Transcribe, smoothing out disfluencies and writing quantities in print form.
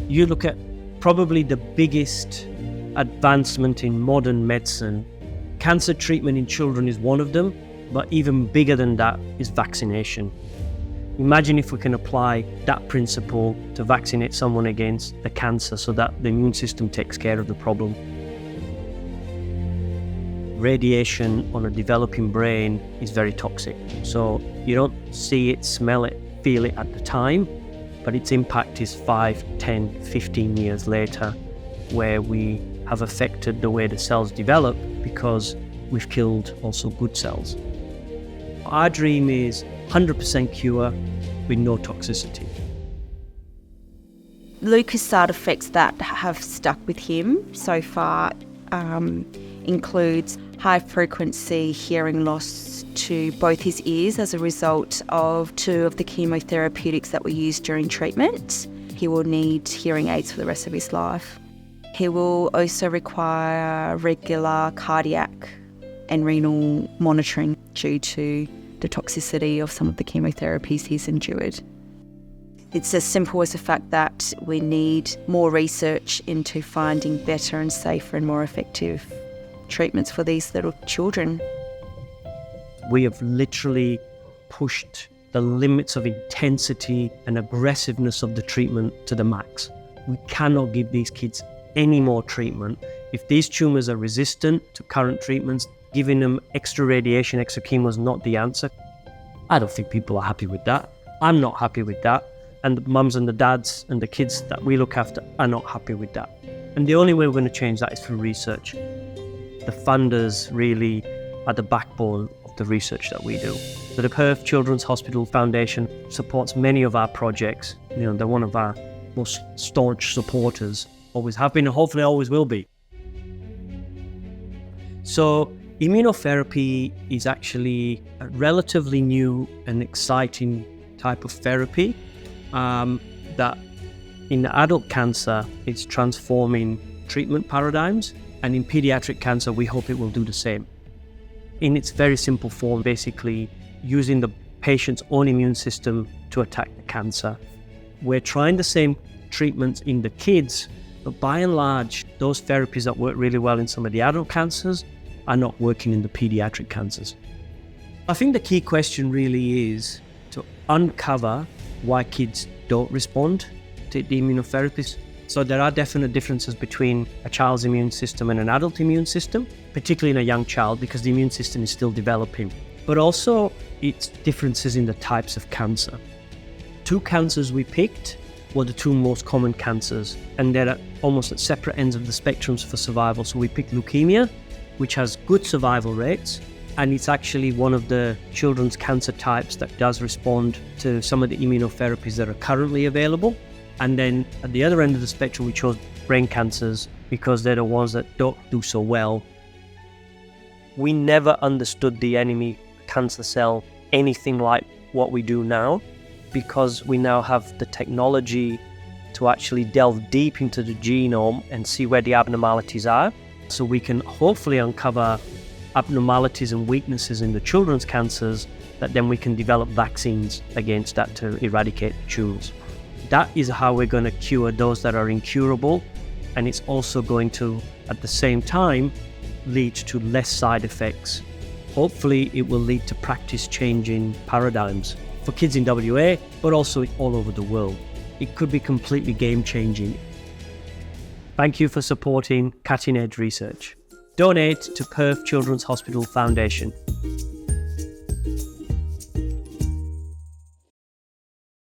You look at probably the biggest advancement in modern medicine. Cancer treatment in children is one of them, but even bigger than that is vaccination. Imagine if we can apply that principle to vaccinate someone against the cancer so that the immune system takes care of the problem. Radiation on a developing brain is very toxic. So you don't see it, smell it, feel it at the time, but its impact is 5, 10, 15 years later, where we have affected the way the cells develop because we've killed also good cells. Our dream is 100% cure with no toxicity. Lucas' side effects that have stuck with him so far includes high frequency hearing loss to both his ears as a result of 2 of the chemotherapeutics that were used during treatment. He will need hearing aids for the rest of his life. He will also require regular cardiac and renal monitoring due to the toxicity of some of the chemotherapies he's endured. It's as simple as the fact that we need more research into finding better and safer and more effective treatments for these little children. We have literally pushed the limits of intensity and aggressiveness of the treatment to the max. We cannot give these kids any more treatment. If these tumours are resistant to current treatments, giving them extra radiation, extra chemo is not the answer. I don't think people are happy with that. I'm not happy with that. And the mums and the dads and the kids that we look after are not happy with that. And the only way we're going to change that is through research. The funders really are the backbone of the research that we do. So the Perth Children's Hospital Foundation supports many of our projects. They're one of our most staunch supporters. Always have been and hopefully always will be. So immunotherapy is actually a relatively new and exciting type of therapy that in adult cancer it's transforming treatment paradigms, and in pediatric cancer we hope it will do the same. In its very simple form, basically using the patient's own immune system to attack the cancer. We're trying the same treatments in the kids, but by and large those therapies that work really well in some of the adult cancers are not working in the pediatric cancers. I think the key question really is to uncover why kids don't respond to the immunotherapies. So there are definite differences between a child's immune system and an adult immune system, particularly in a young child because the immune system is still developing. But also it's differences in the types of cancer. 2 cancers we picked were the 2 most common cancers, and they're almost at separate ends of the spectrums for survival. So we picked leukemia, which has good survival rates, and it's actually one of the children's cancer types that does respond to some of the immunotherapies that are currently available. And then at the other end of the spectrum, we chose brain cancers because they're the ones that don't do so well. We never understood the enemy cancer cell anything like what we do now, because we now have the technology to actually delve deep into the genome and see where the abnormalities are. So we can hopefully uncover abnormalities and weaknesses in the children's cancers that then we can develop vaccines against that to eradicate the tumours. That is how we're going to cure those that are incurable, and it's also going to, at the same time, lead to less side effects. Hopefully it will lead to practice-changing paradigms for kids in WA, but also all over the world. It could be completely game-changing. Thank you for supporting cutting-edge research. Donate to Perth Children's Hospital Foundation.